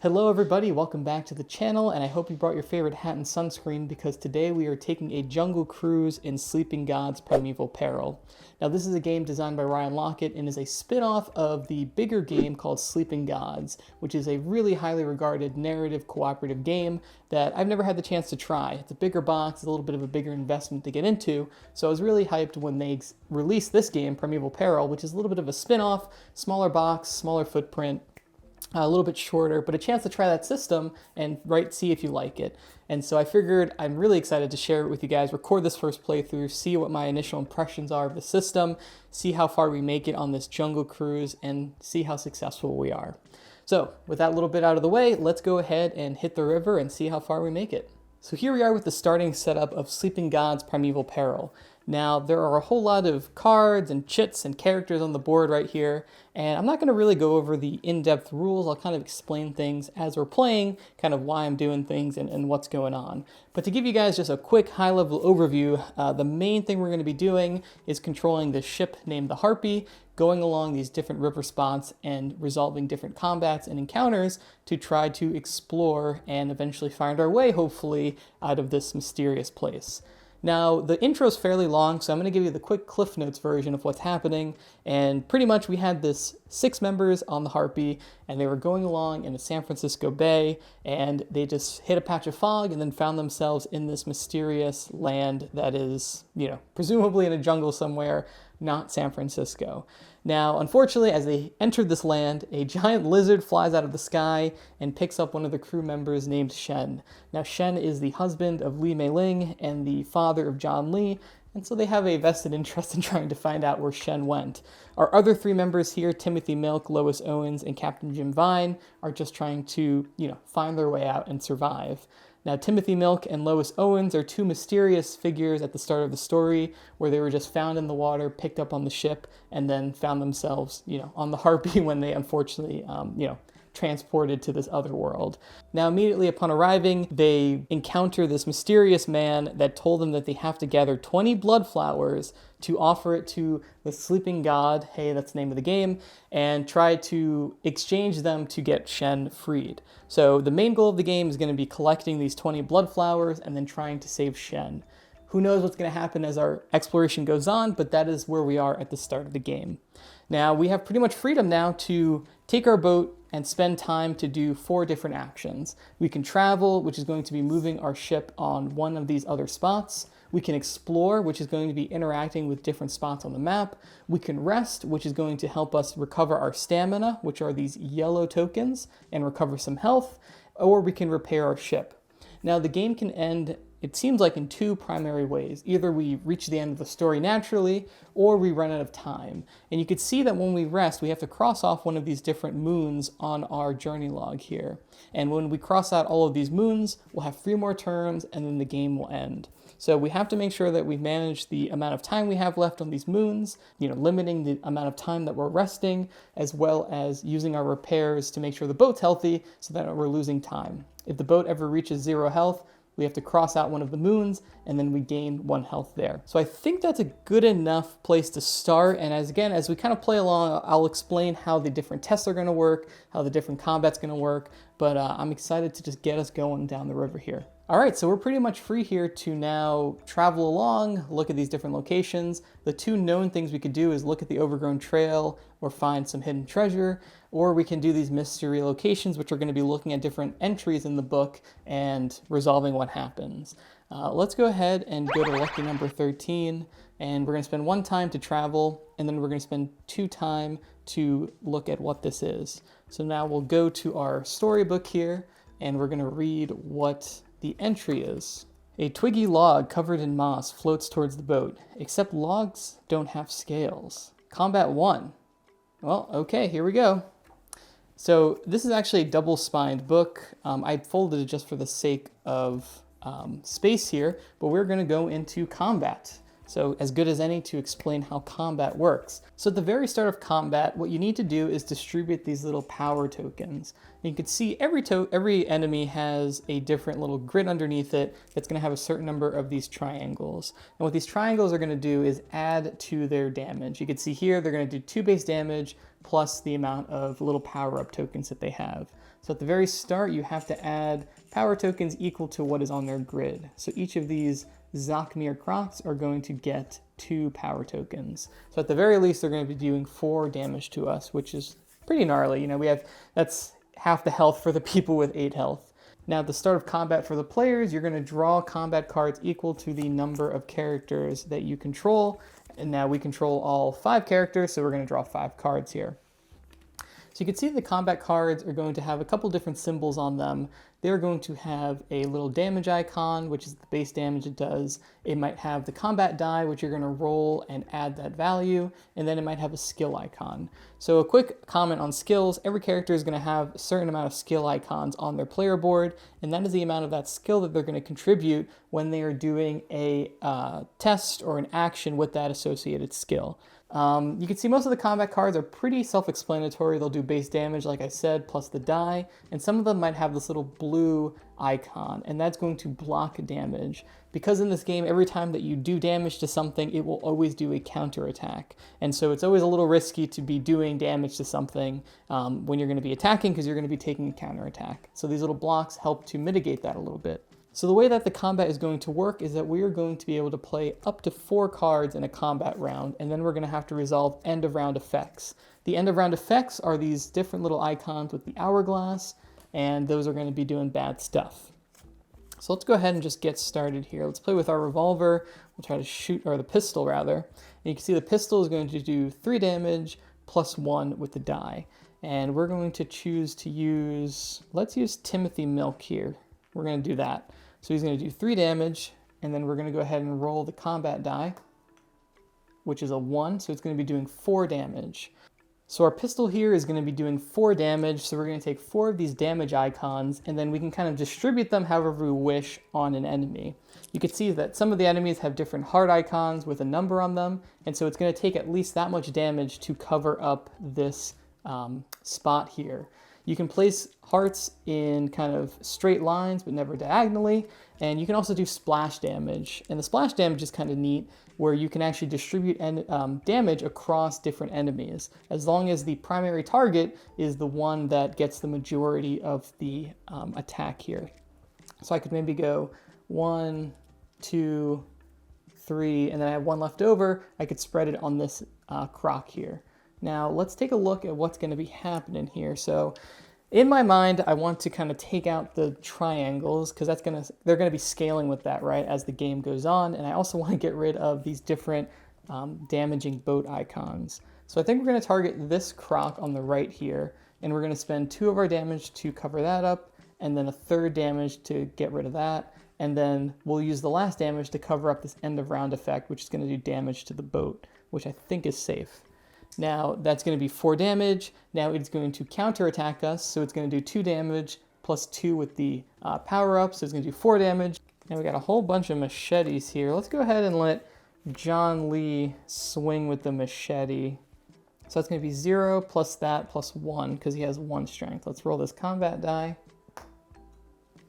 Hello everybody, welcome back to the channel, and I hope you brought your favorite hat and sunscreen because today we are taking a jungle cruise in Sleeping Gods Primeval Peril. Now this is a game designed by Ryan Lockett and is a spin-off of the bigger game called Sleeping Gods, which is a really highly regarded narrative cooperative game that I've never had the chance to try. It's a bigger box, a little bit of a bigger investment to get into, so I was really hyped when they released this game, Primeval Peril, which is a little bit of a spin-off, smaller box, smaller footprint, a little bit shorter, but a chance to try that system and see if you like it. And so I figured I'm really excited to share it with you guys, record this first playthrough, see what my initial impressions are of the system, see how far we make it on this jungle cruise, and see how successful we are. So with that little bit out of the way, let's go ahead and hit the river and see how far we make it. So here we are with the starting setup of Sleeping Gods Primeval Peril. Now, there are a whole lot of cards and chits and characters on the board right here, and I'm not going to really go over the in-depth rules. I'll kind of explain things as we're playing, kind of why I'm doing things and what's going on. But to give you guys just a quick high-level overview, the main thing we're going to be doing is controlling this ship named the Harpy, going along these different river spots and resolving different combats and encounters to try to explore and eventually find our way, hopefully, out of this mysterious place. Now, the intro is fairly long, so I'm going to give you the quick Cliff Notes version of what's happening. And pretty much we had this 6 members on the Harpy, and they were going along in the San Francisco Bay, and they just hit a patch of fog and then found themselves in this mysterious land that is, presumably in a jungle somewhere, not San Francisco. Now, unfortunately, as they entered this land, a giant lizard flies out of the sky and picks up one of the crew members named Shen. Now, Shen is the husband of Li Mei-ling and the father of John Lee, and so they have a vested interest in trying to find out where Shen went. Our other 3 members here, Timothy Milk, Lois Owens, and Captain Jim Vine, are just trying to, find their way out and survive. Now, Timothy Milk and Lois Owens are 2 mysterious figures at the start of the story where they were just found in the water, picked up on the ship, and then found themselves, on the Harpy when they unfortunately, transported to this other world. Now, immediately upon arriving, they encounter this mysterious man that told them that they have to gather 20 blood flowers to offer it to the sleeping god, hey, that's the name of the game, and try to exchange them to get Shen freed. So the main goal of the game is going to be collecting these 20 blood flowers and then trying to save Shen. Who knows what's going to happen as our exploration goes on, but that is where we are at the start of the game. Now, we have pretty much freedom now to take our boat and spend time to do 4 different actions. We can travel, which is going to be moving our ship on one of these other spots. We can explore, which is going to be interacting with different spots on the map. We can rest, which is going to help us recover our stamina, which are these yellow tokens, and recover some health, or we can repair our ship. Now, the game can end, it seems like, in 2 primary ways. Either we reach the end of the story naturally, or we run out of time. And you can see that when we rest, we have to cross off one of these different moons on our journey log here. And when we cross out all of these moons, we'll have 3 more turns, and then the game will end. So we have to make sure that we manage the amount of time we have left on these moons, limiting the amount of time that we're resting, as well as using our repairs to make sure the boat's healthy so that we're losing time. If the boat ever reaches 0 health, we have to cross out one of the moons, and then we gain 1 health there. So I think that's a good enough place to start, and as we kind of play along, I'll explain how the different tests are going to work, how the different combat's going to work, but I'm excited to just get us going down the river here. All right, so we're pretty much free here to now travel along, look at these different locations. The 2 known things we could do is look at the overgrown trail or find some hidden treasure, or we can do these mystery locations, which are going to be looking at different entries in the book and resolving what happens. Let's go ahead and go to lucky number 13, and we're going to spend 1 time to travel, and then we're going to spend 2 time to look at what this is. So now we'll go to our storybook here, and we're going to read what the entry is. A twiggy log covered in moss floats towards the boat, except logs don't have scales. Combat 1. Well, okay, here we go. So this is actually a double-spined book. I folded it just for the sake of space here, but we're going to go into combat. So as good as any to explain how combat works. So at the very start of combat, what you need to do is distribute these little power tokens. And you can see every enemy has a different little grid underneath it that's going to have a certain number of these triangles. And what these triangles are going to do is add to their damage. You can see here they're going to do 2 base damage plus the amount of little power-up tokens that they have. So at the very start, you have to add power tokens equal to what is on their grid. So each of these Zakmir Crocs are going to get 2 power tokens. So at the very least, they're going to be doing 4 damage to us, which is pretty gnarly. You know, that's half the health for the people with 8 health. Now at the start of combat for the players, you're going to draw combat cards equal to the number of characters that you control. And now we control all 5 characters, so we're going to draw 5 cards here. So you can see the combat cards are going to have a couple different symbols on them. They're going to have a little damage icon, which is the base damage it does. It might have the combat die, which you're going to roll and add that value, and then it might have a skill icon. So a quick comment on skills. Every character is going to have a certain amount of skill icons on their player board, and that is the amount of that skill that they're going to contribute when they are doing a test or an action with that associated skill. You can see most of the combat cards are pretty self-explanatory. They'll do base damage, like I said, plus the die, and some of them might have this little blue icon, and that's going to block damage. Because in this game, every time that you do damage to something, it will always do a counterattack. And so it's always a little risky to be doing damage to something when you're going to be attacking, because you're going to be taking a counterattack. So these little blocks help to mitigate that a little bit. So the way that the combat is going to work is that we are going to be able to play up to 4 cards in a combat round, and then we're going to have to resolve end of round effects. The end of round effects are these different little icons with the hourglass, and those are going to be doing bad stuff. So let's go ahead and just get started here. Let's play with our revolver. We'll try to shoot, or the pistol rather. And you can see the pistol is going to do 3 damage plus 1 with the die. And we're going to choose to use, let's use Timothy Milk here. We're going to do that. So he's going to do 3 damage, and then we're going to go ahead and roll the combat die, which is a 1, so it's going to be doing 4 damage. So our pistol here is going to be doing 4 damage, so we're going to take 4 of these damage icons, and then we can kind of distribute them however we wish on an enemy. You can see that some of the enemies have different heart icons with a number on them, and so it's going to take at least that much damage to cover up this spot here. You can place hearts in kind of straight lines, but never diagonally. And you can also do splash damage. And the splash damage is kind of neat, where you can actually distribute damage across different enemies, as long as the primary target is the one that gets the majority of the attack here. So I could maybe go 1, 2, 3, and then I have 1 left over. I could spread it on this croc here. Now let's take a look at what's going to be happening here. So in my mind, I want to kind of take out the triangles, because they're going to be scaling with that, right, as the game goes on. And I also want to get rid of these different damaging boat icons. So I think we're going to target this croc on the right here, and we're going to spend 2 of our damage to cover that up, and then a 3rd damage to get rid of that. And then we'll use the last damage to cover up this end of round effect, which is going to do damage to the boat, which I think is safe. Now that's going to be 4 damage. Now it's going to counterattack us, so it's going to do 2 damage plus 2 with the power-up, so it's going to do 4 damage. Now we got a whole bunch of machetes here. Let's go ahead and let John Lee swing with the machete. So that's going to be 0 plus that plus 1, because he has 1 strength. Let's roll this combat die.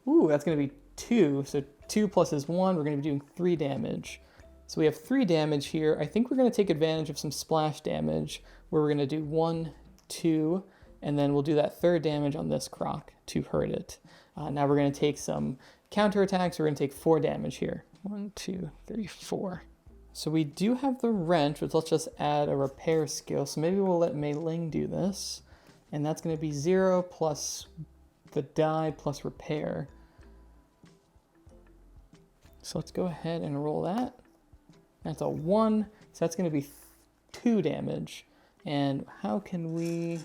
Ooh, that's going to be 2. So 2 plus his 1, we're going to be doing 3 damage. So we have 3 damage here. I think we're going to take advantage of some splash damage, where we're going to do 1, 2, and then we'll do that 3rd damage on this croc to hurt it. Now we're going to take some counterattacks. We're going to take 4 damage here. 1, 2, 3, 4. So we do have the wrench, which let's just add a repair skill. So maybe we'll let Mei Ling do this. And that's going to be 0 plus the die plus repair. So let's go ahead and roll that. That's a 1, so that's going to be 2 damage. And how can we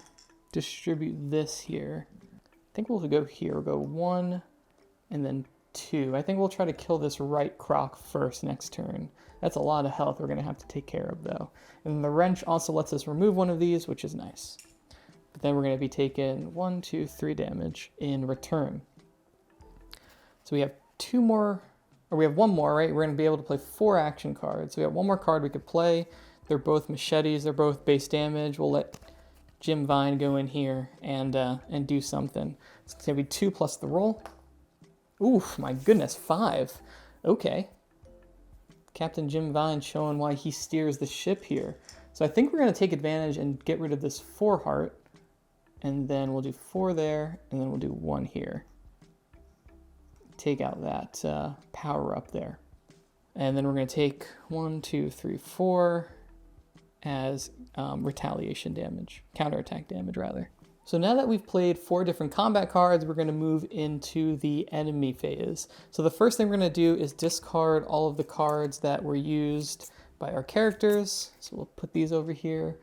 distribute this here? I think we'll go here. We'll go 1 and then 2. I think we'll try to kill this right croc first next turn. That's a lot of health we're going to have to take care of, though. And the wrench also lets us remove one of these, which is nice. But then we're going to be taking 1, 2, 3 damage in return. So we have 2 more. Or we have 1 more, right? We're going to be able to play 4 action cards. So we have 1 more card we could play. They're both machetes. They're both base damage. We'll let Jim Vine go in here and do something. It's going to be 2 plus the roll. Oof, my goodness, 5. Okay. Captain Jim Vine showing why he steers the ship here. So I think we're going to take advantage and get rid of this 4 heart. and then we'll do 4 there, and then we'll do 1 here. Take out that power up there. And then we're going to take 1, 2, 3, 4 as retaliation damage, counterattack damage rather. So now that we've played 4 different combat cards, we're going to move into the enemy phase. So the first thing we're going to do is discard all of the cards that were used by our characters. So we'll put these over here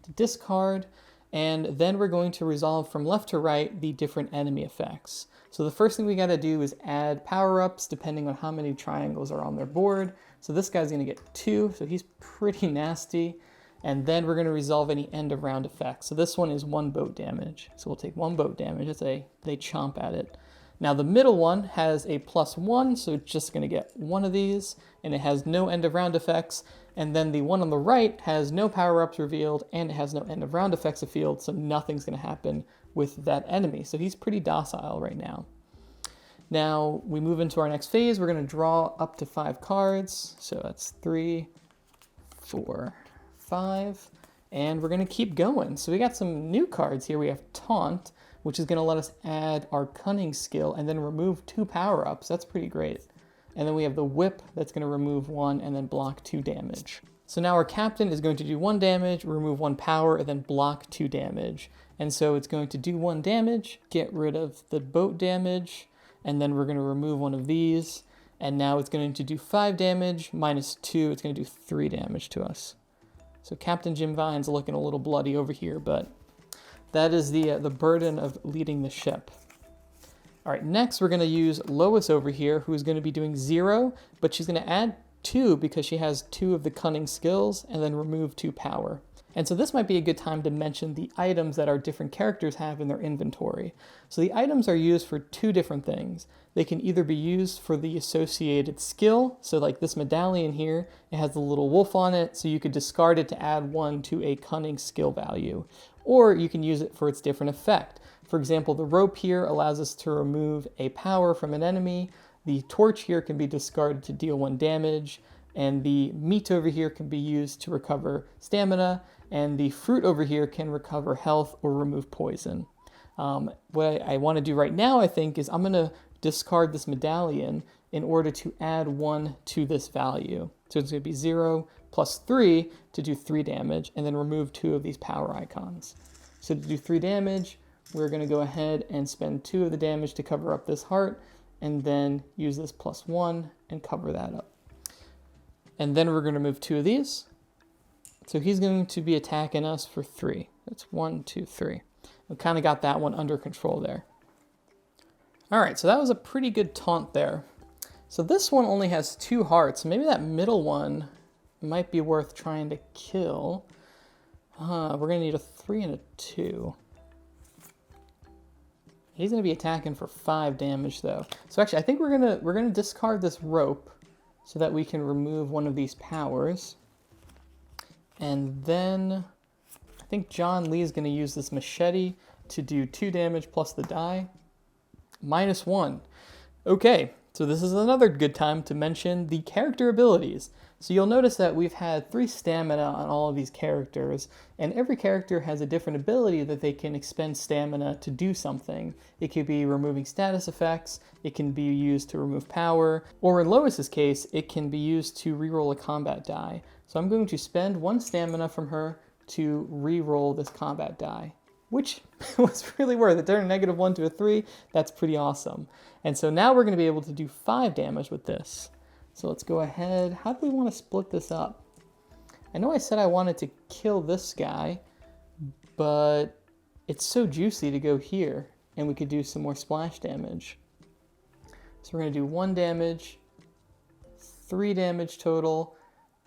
to discard, and then we're going to resolve from left to right the different enemy effects. So the first thing we got to do is add power-ups depending on how many triangles are on their board. So this guy's going to get 2, so he's pretty nasty. And then we're going to resolve any end of round effects. So this one is 1 boat damage. So we'll take 1 boat damage as they chomp at it. Now the middle one has a +1, so it's just going to get 1 of these, and it has no end of round effects. And then the one on the right has no power-ups revealed, and it has no end of round effects revealed, so nothing's going to happen with that enemy. So he's pretty docile right now. Now we move into our next phase. We're going to draw up to 5 cards. So that's 3, 4, 5, and we're going to keep going. So we got some new cards here. We have Taunt, which is going to let us add our Cunning skill and then remove 2 power-ups. That's pretty great. And then we have the Whip that's going to remove 1 and then block 2 damage. So now our Captain is going to do 1 damage, remove 1 power, and then block 2 damage. And so it's going to do 1 damage, get rid of the boat damage, and then we're going to remove 1 of these. And now it's going to do 5 damage minus 2. It's going to do 3 damage to us. So Captain Jim Vine's looking a little bloody over here, but that is the burden of leading the ship. All right, next we're going to use Lois over here, who's going to be doing 0, but she's going to add 2 because she has 2 of the Cunning skills, and then remove 2 power. And so this might be a good time to mention the items that our different characters have in their inventory. So the items are used for 2 different things. They can either be used for the associated skill, so like this medallion here, it has a little wolf on it, so you could discard it to add 1 to a Cunning skill value. Or you can use it for its different effect. For example, the rope here allows us to remove a power from an enemy, the torch here can be discarded to deal 1 damage, and the meat over here can be used to recover stamina, and the fruit over here can recover health or remove poison. What I want to do right now, I think, is I'm going to discard this medallion in order to add 1 to this value. So it's going to be 0 plus 3 to do 3 damage, and then remove 2 of these power icons. So to do 3 damage, we're going to go ahead and spend 2 of the damage to cover up this heart, and then use this +1 and cover that up. And then we're going to move 2 of these. So he's going to be attacking us for 3. That's 1, 2, 3. We kind of got that one under control there. All right, so that was a pretty good taunt there. So this one only has 2 hearts. Maybe that middle one might be worth trying to kill. We're going to need a 3 and a 2. He's going to be attacking for 5 damage though. So actually, I think we're going to discard this rope so that we can remove 1 of these powers. And then I think John Lee is going to use this machete to do 2 damage plus the die. -1. Okay, so this is another good time to mention the character abilities. So you'll notice that we've had 3 stamina on all of these characters, and every character has a different ability that they can expend stamina to do something. It could be removing status effects, it can be used to remove power, or in Lois's case, it can be used to reroll a combat die. So I'm going to spend 1 stamina from her to reroll this combat die, which was really worth it. Turn a -1 to a 3, that's pretty awesome. And so now we're going to be able to do 5 damage with this. So let's go ahead. How do we want to split this up? I know I said I wanted to kill this guy, but it's so juicy to go here, and we could do some more splash damage. So we're going to do 1 damage, 3 damage total,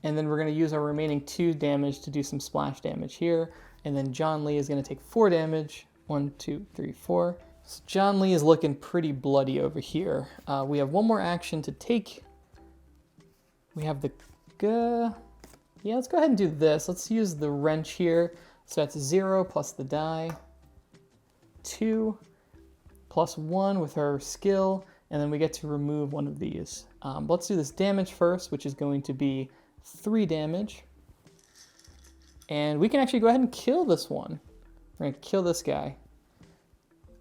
and then we're going to use our remaining 2 damage to do some splash damage here. And then John Lee is going to take 4 damage. 1, 2, 3, 4. So John Lee is looking pretty bloody over here. We have 1 more action to take. We have the... yeah, let's go ahead and do this. Let's use the wrench here. So that's 0 plus the die. 2 plus 1 with her skill. And then we get to remove 1 of these. Let's do this damage first, which is going to be 3 damage. And we can actually go ahead and kill this one. We're going to kill this guy.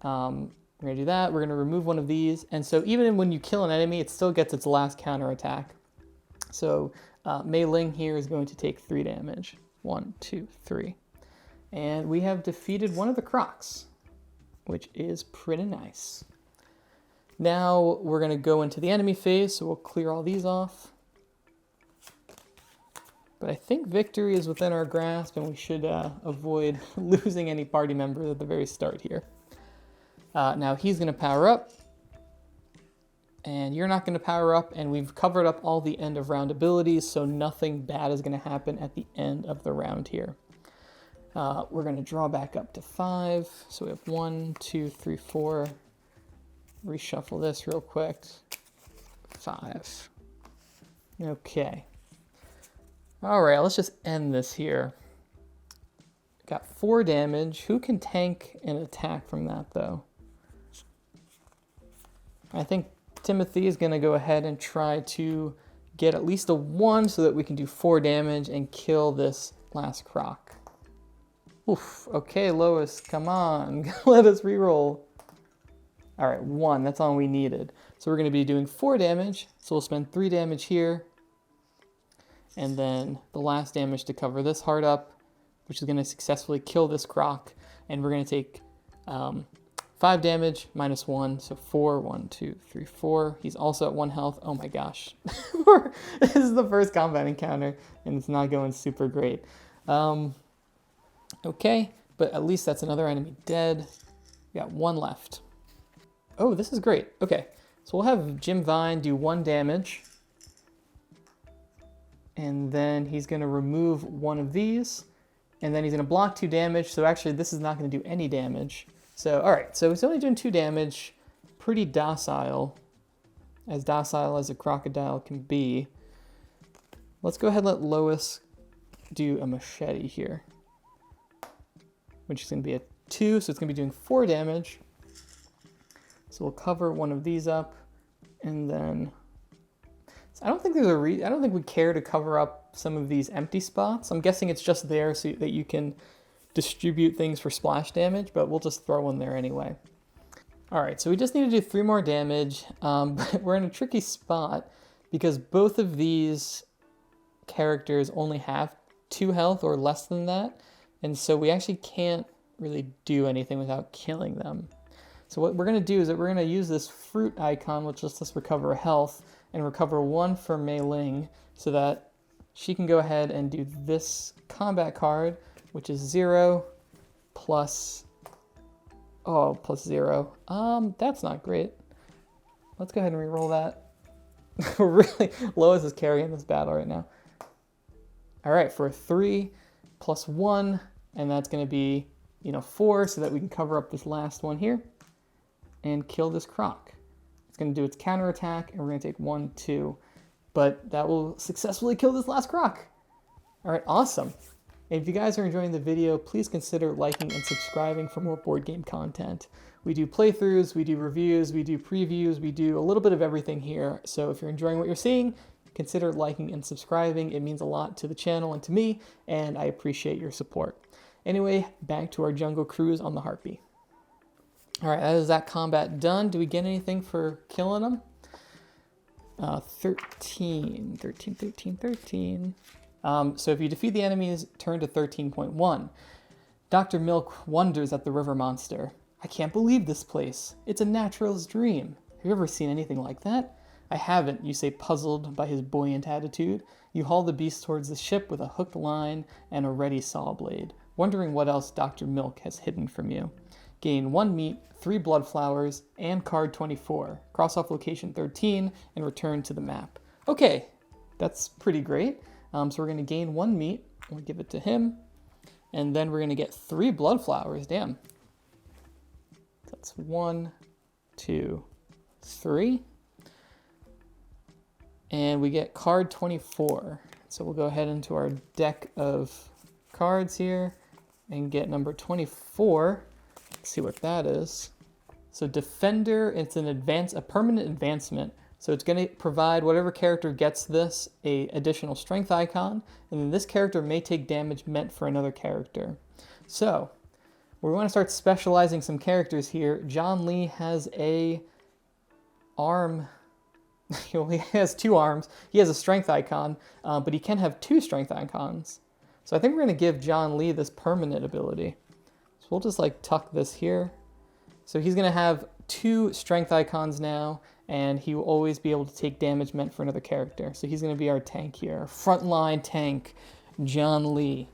We're going to do that. We're going to remove one of these. And so even when you kill an enemy, it still gets its last counterattack. So Mei Ling here is going to take 3 damage. 1, 2, 3. And we have defeated one of the crocs, which is pretty nice. Now we're going to go into the enemy phase, so we'll clear all these off. But I think victory is within our grasp, and we should avoid losing any party members at the very start here. Now he's going to power up, and you're not going to power up, and we've covered up all the end of round abilities, so nothing bad is going to happen at the end of the round here. We're going to draw back up to 5, so we have 1, 2, 3, 4. Reshuffle this real quick. 5. Okay. All right, let's just end this here. Got 4 damage. Who can tank an attack from that, though? I think Timothy is going to go ahead and try to get at least a 1 so that we can do 4 damage and kill this last croc. Oof. Okay, Lois, come on. Let us reroll. All right, 1. That's all we needed. So we're going to be doing 4 damage. So we'll spend 3 damage here. And then the last damage to cover this heart up, which is going to successfully kill this croc. And we're going to take 5 damage minus 1, so 4. 1, 2, 3, 4. He's also at 1 health. Oh my gosh. This is the first combat encounter, and it's not going super great. Okay, but at least that's another enemy dead. We got 1 left. Oh, this is great. Okay, so we'll have Jim Vine do 1 damage. And then he's going to remove 1 of these. And then he's going to block 2 damage. So actually, this is not going to do any damage. So, all right. So he's only doing 2 damage. Pretty docile as a crocodile can be. Let's go ahead and let Lois do a machete here, which is going to be a 2. So it's going to be doing 4 damage. So we'll cover 1 of these up. And then I don't think I don't think we care to cover up some of these empty spots. I'm guessing it's just there so that you can distribute things for splash damage, but we'll just throw 1 there anyway. All right, so we just need to do 3 more damage, but we're in a tricky spot because both of these characters only have 2 health or less than that, and so we actually can't really do anything without killing them. So what we're going to do is that we're going to use this fruit icon, which lets us recover health, and recover 1 for Mei Ling so that she can go ahead and do this combat card, which is 0 plus, plus 0. That's not great. Let's go ahead and reroll that. Really, Lois is carrying this battle right now. All right, for 3 plus 1, and that's going to be, 4, so that we can cover up this last one here and kill this croc. It's going to do its counterattack, and we're going to take 1, 2. But that will successfully kill this last croc. All right, awesome. And if you guys are enjoying the video, please consider liking and subscribing for more board game content. We do playthroughs, we do reviews, we do previews, we do a little bit of everything here. So if you're enjoying what you're seeing, consider liking and subscribing. It means a lot to the channel and to me, and I appreciate your support. Anyway, back to our jungle cruise on the Harpy. All right, that is that combat done. Do we get anything for killing them? 13. So if you defeat the enemies, turn to 13.1. Dr. Milk wonders at the river monster. I can't believe this place. It's a naturalist's dream. Have you ever seen anything like that? I haven't, you say, puzzled by his buoyant attitude. You haul the beast towards the ship with a hooked line and a ready saw blade, wondering what else Dr. Milk has hidden from you. Gain 1 meat, 3 blood flowers, and card 24. Cross off location 13 and return to the map. Okay, that's pretty great. So we're going to gain 1 meat. We'll give it to him. And then we're going to get 3 blood flowers. Damn. That's 1, 2, 3. And we get card 24. So we'll go ahead into our deck of cards here and get number 24. Let's see what that is. So Defender, it's a permanent advancement. So it's going to provide whatever character gets this a additional strength icon, and then this character may take damage meant for another character. So We want to start specializing some characters here. John Lee has a arm. He only has 2 arms. He has a strength icon, but he can have 2 strength icons. So I think we're going to give John Lee this permanent ability. So we'll just like tuck this here. So he's going to have 2 strength icons now, and he will always be able to take damage meant for another character. So he's going to be our tank here. Frontline tank, John Lee.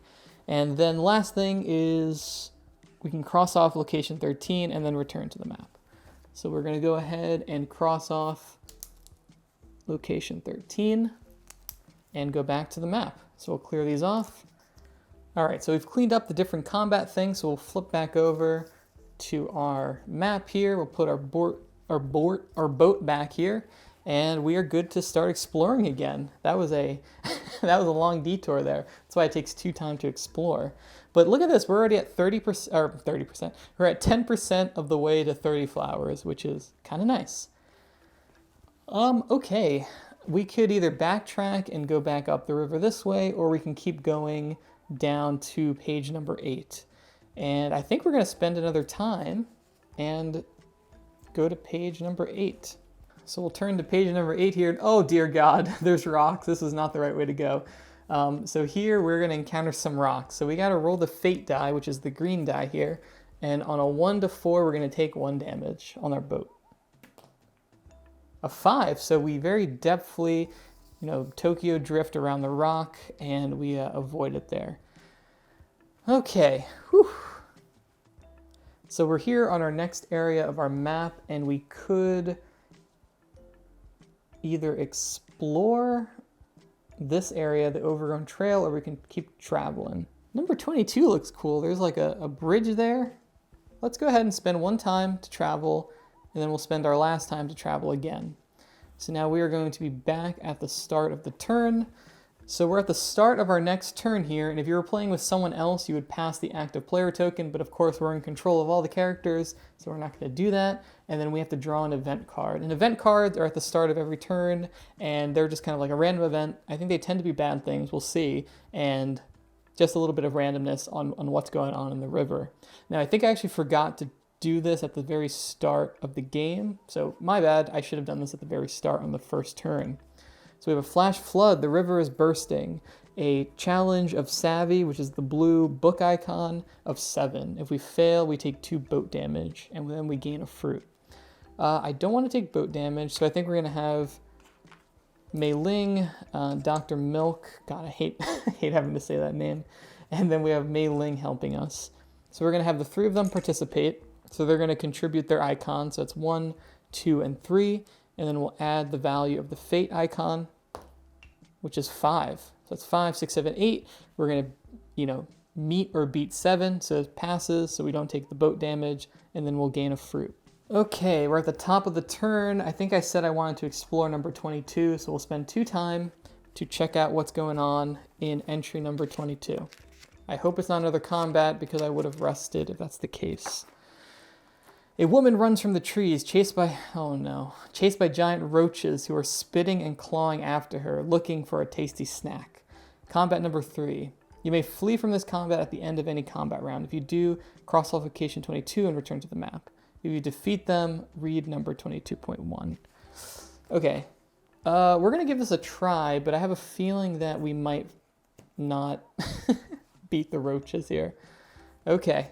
And then the last thing is we can cross off location 13 and then return to the map. So we're going to go ahead and cross off location 13 and go back to the map. So we'll clear these off. All right, so we've cleaned up the different combat things, so we'll flip back over to our map here. We'll put our boat back here, and we are good to start exploring again. That was a that was a long detour there. That's why it takes 2 time to explore. But look at this, we're already at 30%, or 30%. We're at 10% of the way to 30 flowers, which is kind of nice. Okay, we could either backtrack and go back up the river this way, or we can keep going down to page number 8. And I think we're going to spend another time and go to page number 8. So we'll turn to page number 8 here. Oh dear God, there's rocks. This is not the right way to go. So here we're going to encounter some rocks. So we got to roll the fate die, which is the green die here. And on a 1 to 4, we're going to take 1 damage on our boat. A 5, so we very deftly, Tokyo drift around the rock, and we avoid it there. Okay, whew. So we're here on our next area of our map, and we could either explore this area, the Overgrown Trail, or we can keep traveling. Number 22 looks cool. There's like a bridge there. Let's go ahead and spend 1 time to travel, and then we'll spend our last time to travel again. So now we are going to be back at the start of the turn. So we're at the start of our next turn here, and if you were playing with someone else, you would pass the active player token, but of course we're in control of all the characters, so we're not going to do that. And then we have to draw an event card. And event cards are at the start of every turn, and they're just kind of like a random event. I think they tend to be bad things, we'll see, and just a little bit of randomness on what's going on in the river. Now I think I actually forgot to do this at the very start of the game, so my bad, I should have done this at the very start on the first turn. So we have a flash flood, the river is bursting, a challenge of savvy, which is the blue book icon, of 7. If we fail, we take 2 boat damage, and then we gain a fruit. I don't want to take boat damage, so I think we're going to have Mei Ling, Dr. Milk, God, I hate having to say that name, and then we have Mei Ling helping us. So we're going to have the 3 of them participate, so they're going to contribute their icon, so it's 1, 2, and 3, and then we'll add the value of the fate icon, which is 5. So that's 5, 6, 7, 8. We're going to, meet or beat 7, so it passes, so we don't take the boat damage, and then we'll gain a fruit. Okay, we're at the top of the turn. I think I said I wanted to explore number 22, so we'll spend 2 time to check out what's going on in entry number 22. I hope it's not another combat, because I would have rested if that's the case. A woman runs from the trees, chased by giant roaches who are spitting and clawing after her, looking for a tasty snack. Combat number 3. You may flee from this combat at the end of any combat round. If you do, cross off location 22 and return to the map. If you defeat them, read number 22.1. Okay, we're going to give this a try, but I have a feeling that we might not beat the roaches here. Okay.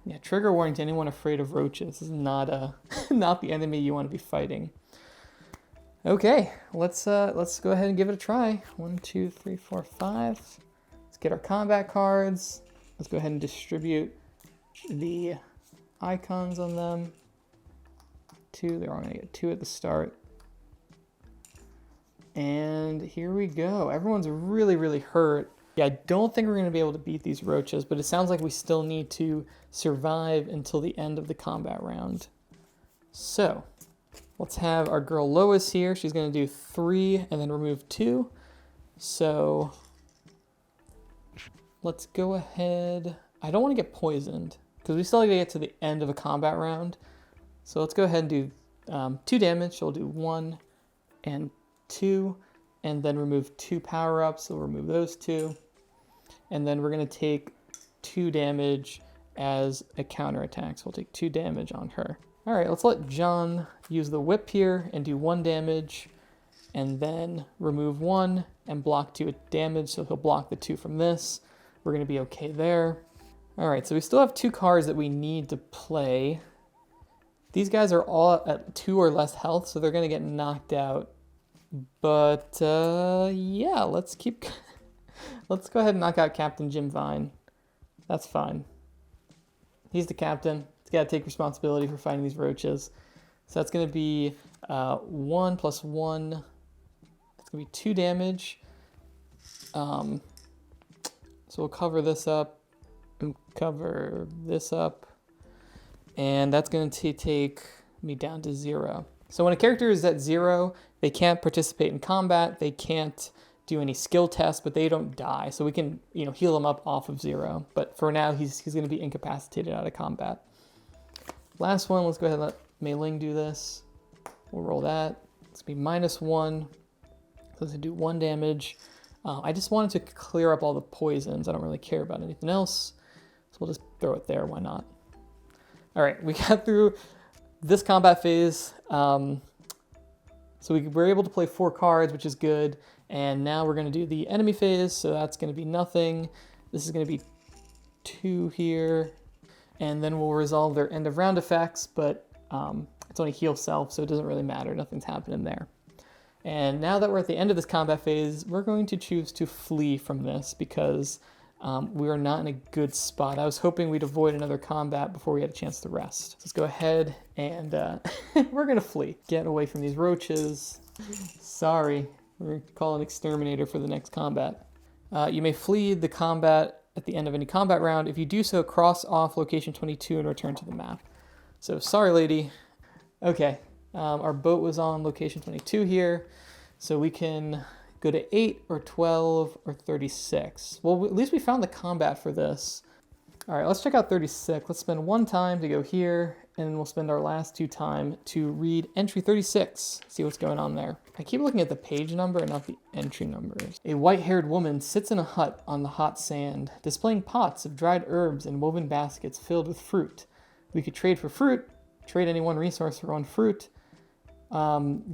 Yeah, trigger warning to anyone afraid of roaches. This is not not the enemy you want to be fighting. Okay, let's go ahead and give it a try. 1, 2, 3, 4, 5. Let's get our combat cards. Let's go ahead and distribute the icons on them. 2, they're all gonna get 2 at the start. And here we go. Everyone's really, really hurt. Yeah, I don't think we're going to be able to beat these roaches, but it sounds like we still need to survive until the end of the combat round. So, let's have our girl Lois here. She's going to do 3 and then remove 2. So, let's go ahead. I don't want to get poisoned, because we still got to get to the end of a combat round. So let's go ahead and do 2 damage. So we'll do 1 and 2. And then remove 2 power-ups, so we'll remove those 2. And then we're going to take 2 damage as a counterattack. So we'll take 2 damage on her. All right, let's let John use the whip here and do 1 damage, and then remove 1 and block 2 damage, so he'll block the 2 from this. We're gonna be okay there. All right, so we still have 2 cards that we need to play. These guys are all at 2 or less health, so they're gonna get knocked out. But yeah, let's go ahead and knock out Captain Jim Vine. That's fine. He's the captain. He's got to take responsibility for fighting these roaches. So that's going to be 1 plus 1. That's going to be 2 damage. So we'll cover this up. And cover this up. And that's going to take me down to 0. So when a character is at 0, they can't participate in combat. They can't do any skill tests, but they don't die. So we can, heal them up off of 0. But for now, he's going to be incapacitated out of combat. Last one, let's go ahead and let Mei Ling do this. We'll roll that. It's going to be -1. So let's do 1 damage. I just wanted to clear up all the poisons. I don't really care about anything else. So we'll just throw it there. Why not? All right, we got through this combat phase. So we were able to play 4 cards, which is good. And now we're going to do the enemy phase. So that's going to be nothing. This is going to be 2 here. And then we'll resolve their end of round effects, but it's only heal self, so it doesn't really matter. Nothing's happening there. And now that we're at the end of this combat phase, we're going to choose to flee from this because we are not in a good spot. I was hoping we'd avoid another combat before we had a chance to rest. So let's go ahead and we're going to flee. Get away from these roaches. Sorry, we're going to call an exterminator for the next combat. You may flee the combat at the end of any combat round. If you do so, cross off location 22 and return to the map. So sorry, lady. Okay, our boat was on location 22 here, so we can go to 8 or 12 or 36. Well, at least we found the combat for this. All right, let's check out 36. Let's spend 1 time to go here, and then we'll spend our last 2 time to read entry 36, see what's going on there. I keep looking at the page number and not the entry numbers. A white-haired woman sits in a hut on the hot sand, displaying pots of dried herbs and woven baskets filled with fruit. We could trade for fruit, trade any 1 resource for 1 fruit.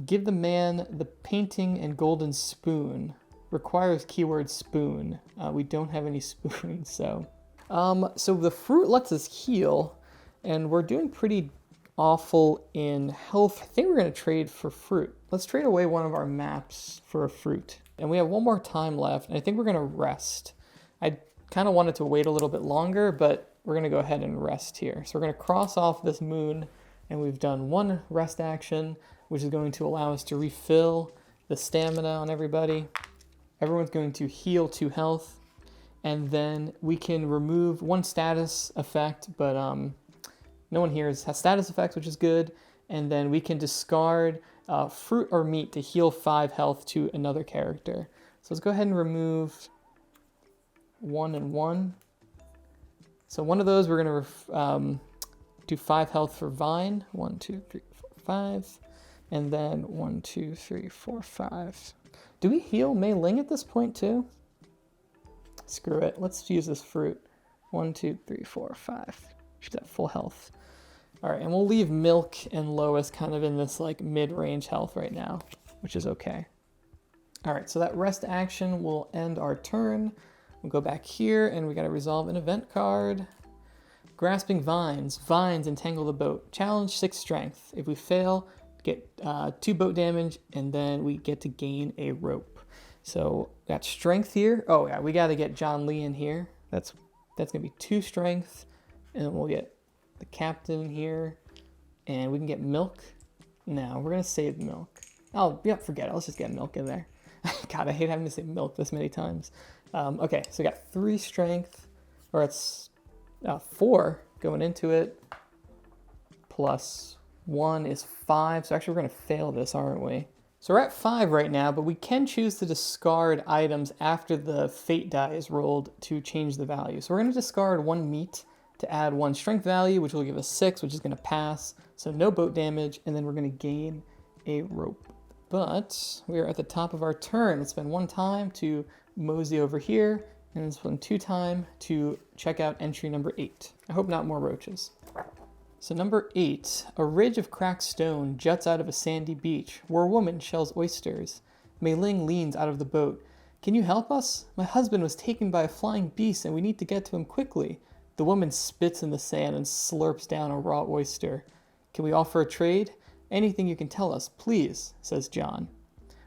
Give the man the painting and golden spoon. Requires keyword spoon. We don't have any spoons, so. So the fruit lets us heal, and we're doing pretty awful in health. I think we're going to trade for fruit. Let's trade away one of our maps for a fruit. And we have 1 more time left, and I think we're going to rest. I kind of wanted to wait a little bit longer, but we're going to go ahead and rest here. So we're going to cross off this moon, and we've done 1 rest action, which is going to allow us to refill the stamina on everybody. Everyone's going to heal 2 health, and then we can remove 1 status effect, but no one here has status effects, which is good. And then we can discard fruit or meat to heal 5 health to another character. So let's go ahead and remove 1 and 1. So one of those we're going to do 5 health for Vine. 1, 2, 3, 4, 5. And then 1, 2, 3, 4, 5. Do we heal Mei Ling at this point too? Screw it. Let's use this fruit. 1, 2, 3, 4, 5. She's at full health. All right, and we'll leave Milk and Lois kind of in this like mid-range health right now, which is okay. All right, so that rest action will end our turn. We'll go back here and we got to resolve an event card. Grasping Vines. Vines entangle the boat. Challenge 6 strength. If we fail, get 2 boat damage, and then we get to gain a rope. So we got strength here. Oh yeah, we got to get John Lee in here. That's gonna be 2 strength, and then we'll get the captain here, and we can get Milk. No, we're gonna save Milk. Oh yeah, forget it. Let's just get Milk in there. God, I hate having to say Milk this many times. Okay, so we got 3 strength, or it's 4 going into it, plus 1 is 5. So actually we're gonna fail this, aren't we? So we're at 5 right now, but we can choose to discard items after the fate die is rolled to change the value. So we're gonna discard 1 meat to add 1 strength value, which will give us 6, which is gonna pass. So no boat damage, and then we're gonna gain a rope. But we're at the top of our turn. Let's spend 1 time to mosey over here And spend 2 time to check out entry number 8. I hope not more roaches. So number 8, a ridge of cracked stone juts out of a sandy beach where a woman shells oysters. Mei Ling leans out of the boat. Can you help us? My husband was taken by a flying beast and we need to get to him quickly. The woman spits in the sand and slurps down a raw oyster. Can we offer a trade? Anything you can tell us, please, says John.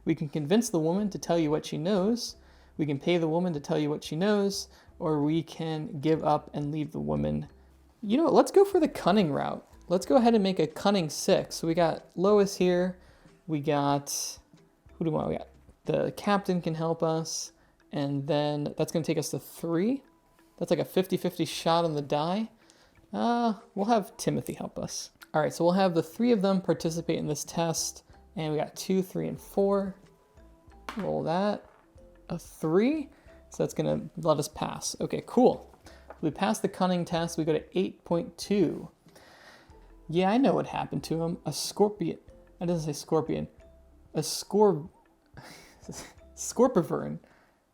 We can convince the woman to tell you what she knows. We can pay the woman to tell you what she knows, or we can give up and leave the woman. You know what, let's go for the cunning route. Let's go ahead and make a cunning 6. So we got Lois here. We got, who do we want? We got the captain can help us. And then that's going to take us to 3. That's like a 50-50 shot on the die. We'll have Timothy help us. All right, so we'll have the 3 of them participate in this test. And we got 2, 3, and 4. Roll that. A 3. So that's going to let us pass. Okay, cool. We passed the cunning test. We go to 8.2. Yeah, I know what happened to him. A scorpion. That doesn't say scorpion. A scorpivern.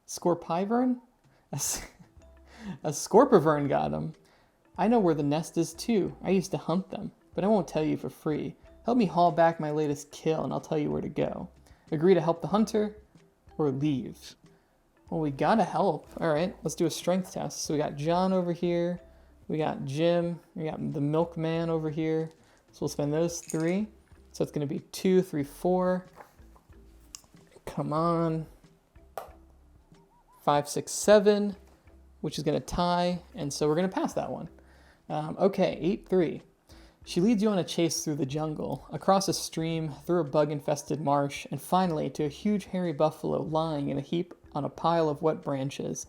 Scorpivern? A scorpivern got him. I know where the nest is too. I used to hunt them, but I won't tell you for free. Help me haul back my latest kill and I'll tell you where to go. Agree to help the hunter or leave? Well, we gotta help. All right, let's do a strength test. So we got John over here. We got Jim. We got the milkman over here. So we'll spend those 3. So it's gonna be 2, 3, 4. Come on. 5, 6, 7, which is gonna tie. And so we're gonna pass that one. Okay, 8-3. She leads you on a chase through the jungle, across a stream, through a bug-infested marsh, and finally to a huge hairy buffalo lying in a heap on a pile of wet branches.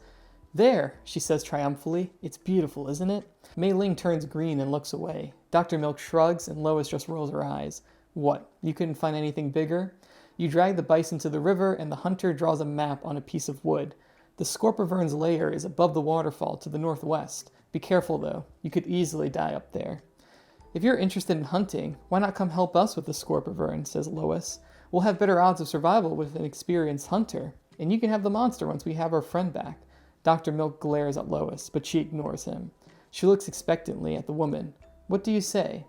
There, she says triumphantly. It's beautiful, isn't it? Mei Ling turns green and looks away. Dr. Milk shrugs and Lois just rolls her eyes. What, you couldn't find anything bigger? You drag the bison to the river and the hunter draws a map on a piece of wood. The scorpivern's lair is above the waterfall to the northwest. Be careful though, you could easily die up there. If you're interested in hunting, why not come help us with the scorpivern, says Lois. We'll have better odds of survival with an experienced hunter. And you can have the monster once we have our friend back. Dr. Milk glares at Lois, but she ignores him. She looks expectantly at the woman. What do you say?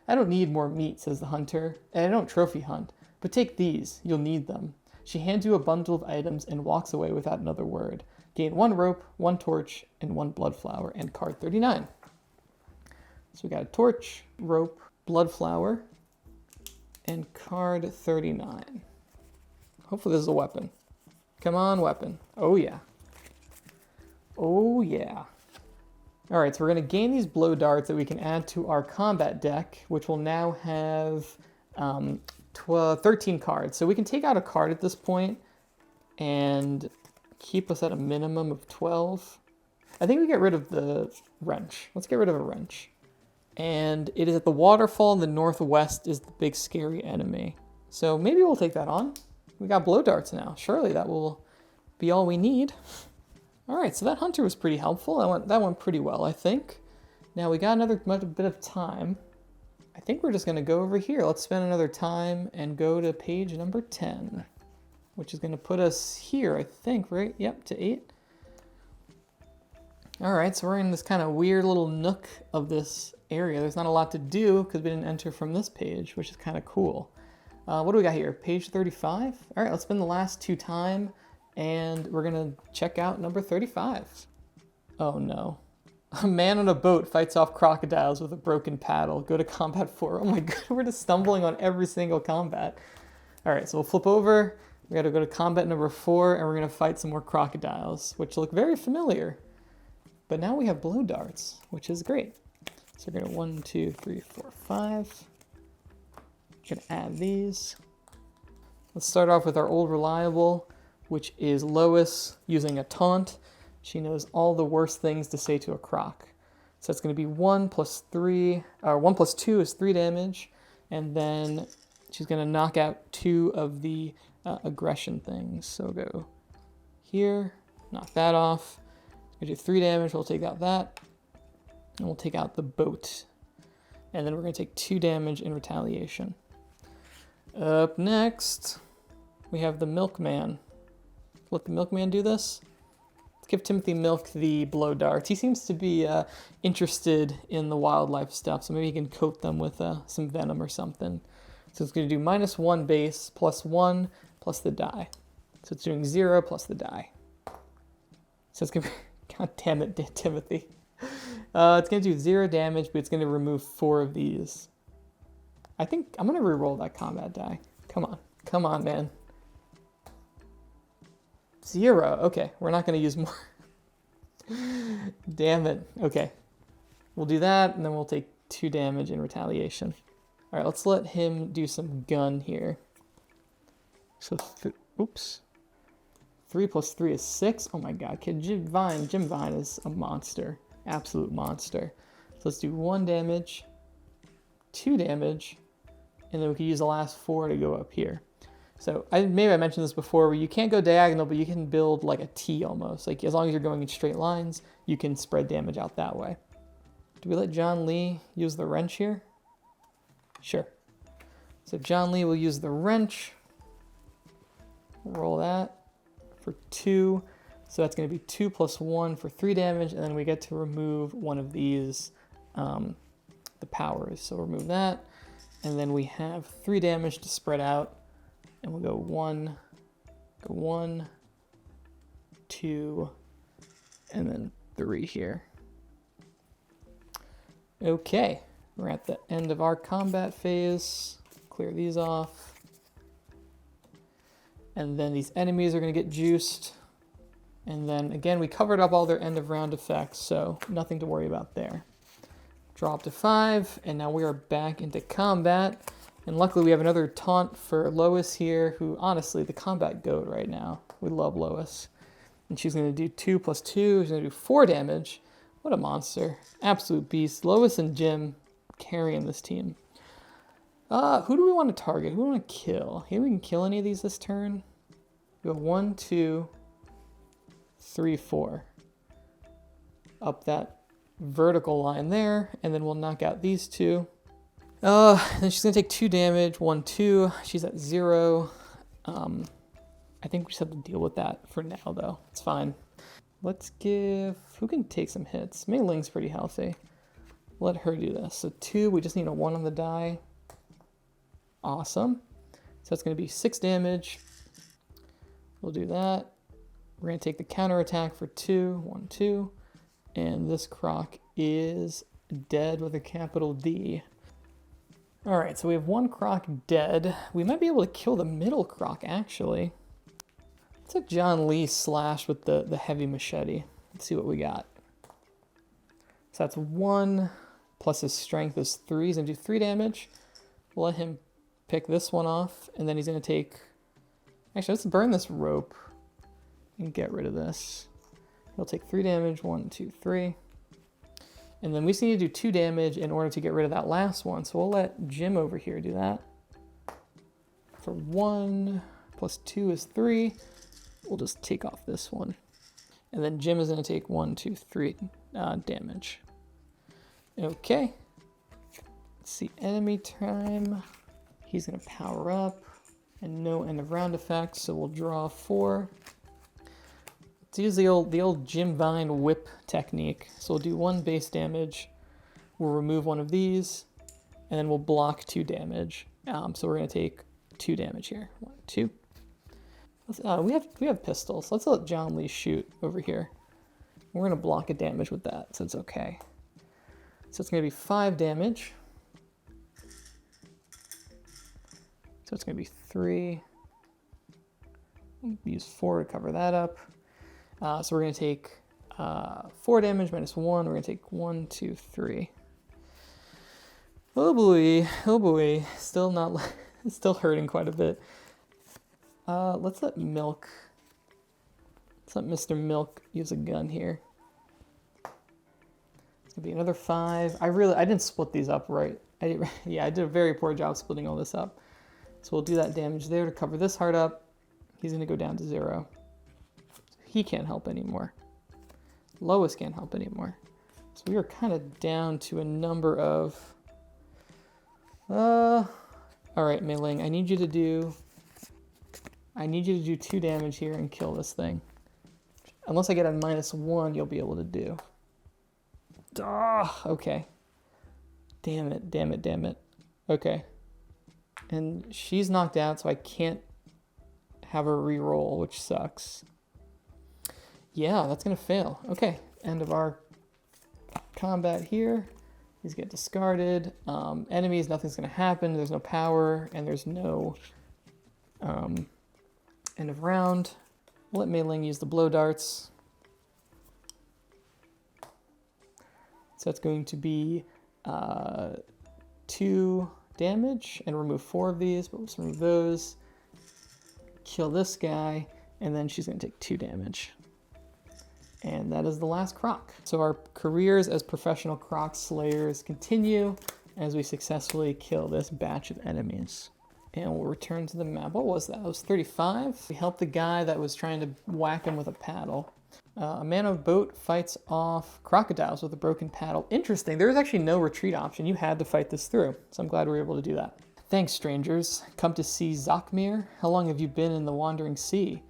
I don't need more meat, says the hunter, and I don't trophy hunt. But take these, you'll need them. She hands you a bundle of items and walks away without another word. Gain 1 rope, 1 torch, and 1 blood flower, and card 39. So we got a torch, rope, blood flower, and card 39. Hopefully this is a weapon. Come on, weapon. Oh, yeah. Oh, yeah. All right, so we're going to gain these blow darts that we can add to our combat deck, which will now have 13 cards. So we can take out a card at this point and keep us at a minimum of 12. I think we get rid of the wrench. Let's get rid of a wrench. And it is at the waterfall in the northwest is the big scary enemy. So maybe we'll take that on. We got blow darts now. Surely that will be all we need. All right, so that hunter was pretty helpful. That went pretty well, I think. Now we got another bit of time. I think we're just gonna go over here. Let's spend another time and go to page number 10, which is gonna put us here, I think, right? Yep, to 8. All right, so we're in this kind of weird little nook of this area. There's not a lot to do because we didn't enter from this page, which is kind of cool. What do we got here? Page 35? All right, let's spend the last 2 time and we're gonna check out number 35. Oh no. A man on a boat fights off crocodiles with a broken paddle. Go to combat 4. Oh my god, we're just stumbling on every single combat. All right, so we'll flip over. We gotta go to combat number 4 and we're gonna fight some more crocodiles, which look very familiar. But now we have blow darts, which is great. So we're gonna 1, 2, 3, 4, 5. Gonna add these. Let's start off with our old reliable, which is Lois using a taunt. She knows all the worst things to say to a croc. So it's gonna be 1 plus 3, or 1 plus 2 is 3 damage. And then she's gonna knock out 2 of the aggression things. So go here, knock that off. We'll do 3 damage, we'll take out that. And we'll take out the boat. And then we're gonna take 2 damage in retaliation. Up next, we have the milkman. Let the milkman do this. give Timothy Milk the blow darts. He seems to be interested in the wildlife stuff, so maybe he can coat them with some venom or something. So it's going to do -1 base, +1, plus the die. So it's doing 0 plus the die. So it's going to be, god damn it, Timothy. It's going to do 0 damage, but it's going to remove 4 of these. I think I'm going to reroll that combat die. Come on, man. 0. Okay, we're not going to use more. Damn it. Okay. We'll do that, and then we'll take 2 damage in retaliation. All right, let's let him do some gun here. So, oops. 3 plus 3 is 6. Oh my god, kid. Jim Vine is a monster. Absolute monster. So let's do 1 damage, 2 damage, and then we can use the last 4 to go up here. So maybe I mentioned this before, where you can't go diagonal, but you can build like a T almost. Like as long as you're going in straight lines, you can spread damage out that way. Do we let John Lee use the wrench here? Sure. So John Lee will use the wrench. Roll that for 2. So that's going to be 2 plus 1 for 3 damage, and then we get to remove one of these, the powers. So remove that, and then we have 3 damage to spread out. And we'll go 1, 2, and then 3 here. Okay, we're at the end of our combat phase. Clear these off. And then these enemies are going to get juiced. And then again, we covered up all their end of round effects, so nothing to worry about there. Drop to 5, and now we are back into combat. And luckily we have another taunt for Lois here, who honestly, the combat goat right now. We love Lois. And she's going to do 2 plus 2. She's going to do 4 damage. What a monster. Absolute beast. Lois and Jim carrying this team. Who do we want to target? Who do we want to kill? Maybe we can kill any of these this turn. We go 1, 2, 3, 4. Up that vertical line there, and then we'll knock out these 2. Then she's going to take 2 damage, 1, 2. She's at 0. I think we just have to deal with that for now, though. It's fine. Let's give... Who can take some hits? Mei Ling's pretty healthy. Let her do this. So 2, we just need a 1 on the die. Awesome. So that's going to be 6 damage. We'll do that. We're going to take the counter attack for 2. 1, 2. And this croc is dead with a capital D. All right, so we have 1 croc dead. We might be able to kill the middle croc, actually. Let's have John Lee slash with the heavy machete. Let's see what we got. So that's 1 plus his strength is 3. He's going to do 3 damage. We'll let him pick this one off, and then he's going to take... Actually, let's burn this rope and get rid of this. He'll take 3 damage. 1, 2, 3. And then we just need to do 2 damage in order to get rid of that last one. So we'll let Jim over here do that. For 1 plus 2 is 3. We'll just take off this one. And then Jim is going to take 1, 2, 3 damage. Okay. Let's see, enemy time. He's going to power up. And no end of round effects, so we'll draw 4. Let's use the old Jim Vine whip technique. So we'll do 1 base damage. We'll remove one of these, and then we'll block 2 damage. So we're going to take 2 damage here. 1, 2. We have pistols. Let's let John Lee shoot over here. We're going to block a damage with that, so it's okay. So it's going to be 5 damage. So it's going to be 3. Use 4 to cover that up. So we're going to take 4 damage minus 1. We're going to take 1, 2, 3. Oh boy, oh boy. Still hurting quite a bit. Let's let Mr. Milk use a gun here. It's going to be another 5. I didn't split these up right. I did a very poor job splitting all this up. So we'll do that damage there to cover this heart up. He's going to go down to 0. He can't help anymore. Lois can't help anymore. So we are kind of down to a number of... All right, Mei Ling, I need you to do 2 damage here and kill this thing. Unless I get a -1, you'll be able to do. Ah, okay. Damn it, damn it, damn it. Okay. And she's knocked out, so I can't have her re-roll, which sucks. Yeah, that's gonna fail. Okay, end of our combat here. These get discarded. Enemies, nothing's gonna happen. There's no power, and there's no end of round. We'll let Mei Ling use the blow darts. So that's going to be 2 damage, and remove 4 of these, but let's remove those. Kill this guy, and then she's going to take 2 damage. And that is the last croc. So our careers as professional croc slayers continue as we successfully kill this batch of enemies. And we'll return to the map. What was that? That was 35. We helped the guy that was trying to whack him with a paddle. A man on a boat fights off crocodiles with a broken paddle. Interesting. There was actually no retreat option. You had to fight this through. So I'm glad we were able to do that. Thanks, strangers. Come to see Zakmir? How long have you been in the wandering sea?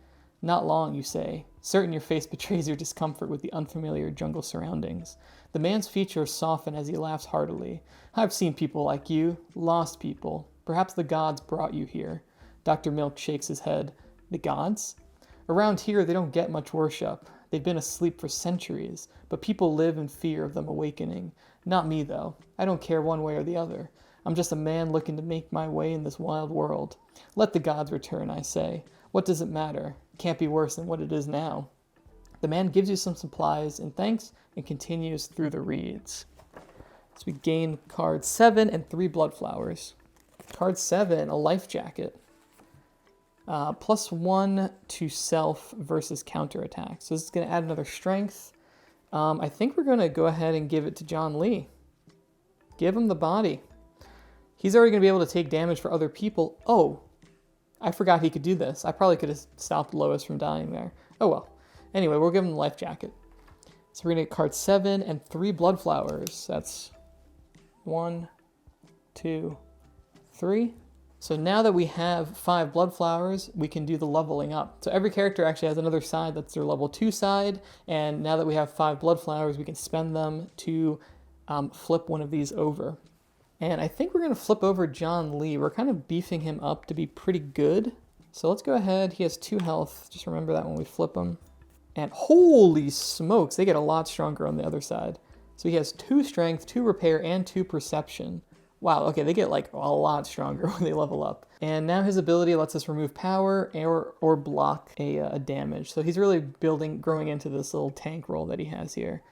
Not long, you say. Certain your face betrays your discomfort with the unfamiliar jungle surroundings. The man's features soften as he laughs heartily. I've seen people like you. Lost people. Perhaps the gods brought you here. Dr. Milk shakes his head. The gods? Around here, they don't get much worship. They've been asleep for centuries, but people live in fear of them awakening. Not me, though. I don't care one way or the other. I'm just a man looking to make my way in this wild world. Let the gods return, I say. What does it matter? It can't be worse than what it is now. The man gives you some supplies in thanks and continues through the reeds. So we gain card 7 and 3 blood flowers. Card 7, a life jacket. +1 to self versus counterattack. So this is going to add another strength. I think we're going to go ahead and give it to John Lee. Give him the body. He's already going to be able to take damage for other people. Oh, I forgot he could do this. I probably could have stopped Lois from dying there. Oh well. Anyway, we'll give him the life jacket. So we're going to get card 7 and 3 blood flowers. That's 1, 2, 3. So now that we have 5 blood flowers, we can do the leveling up. So every character actually has another side that's their level 2 side, and now that we have 5 blood flowers, we can spend them to flip one of these over. And I think we're going to flip over John Lee. We're kind of beefing him up to be pretty good. So let's go ahead. He has 2 health. Just remember that when we flip him. And holy smokes, they get a lot stronger on the other side. So he has 2 strength, 2 repair, and 2 perception. Wow, okay, they get like a lot stronger when they level up. And now his ability lets us remove power or block a damage. So he's really growing into this little tank role that he has here,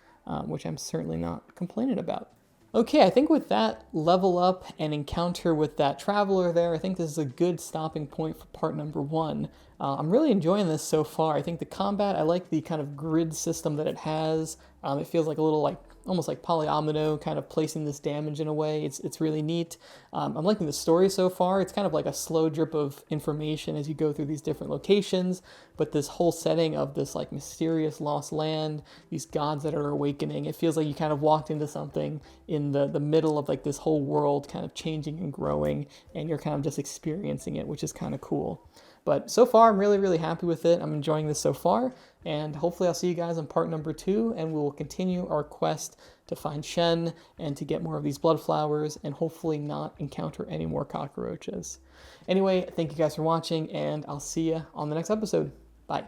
which I'm certainly not complaining about. Okay, I think with that level up and encounter with that traveler there, I think this is a good stopping point for part number 1. I'm really enjoying this so far. I think the combat, I like the kind of grid system that it has. It feels like a little almost like polyomino, kind of placing this damage in a way. It's really neat. I'm liking the story so far. It's kind of like a slow drip of information as you go through these different locations, but this whole setting of this like mysterious lost land, these gods that are awakening, it feels like you kind of walked into something in the middle of like this whole world kind of changing and growing, and you're kind of just experiencing it, which is kind of cool. But so far, I'm really, really happy with it. I'm enjoying this so far, and hopefully I'll see you guys on part number 2, and we will continue our quest to find Shen and to get more of these blood flowers and hopefully not encounter any more cockroaches. Anyway, thank you guys for watching, and I'll see you on the next episode. Bye.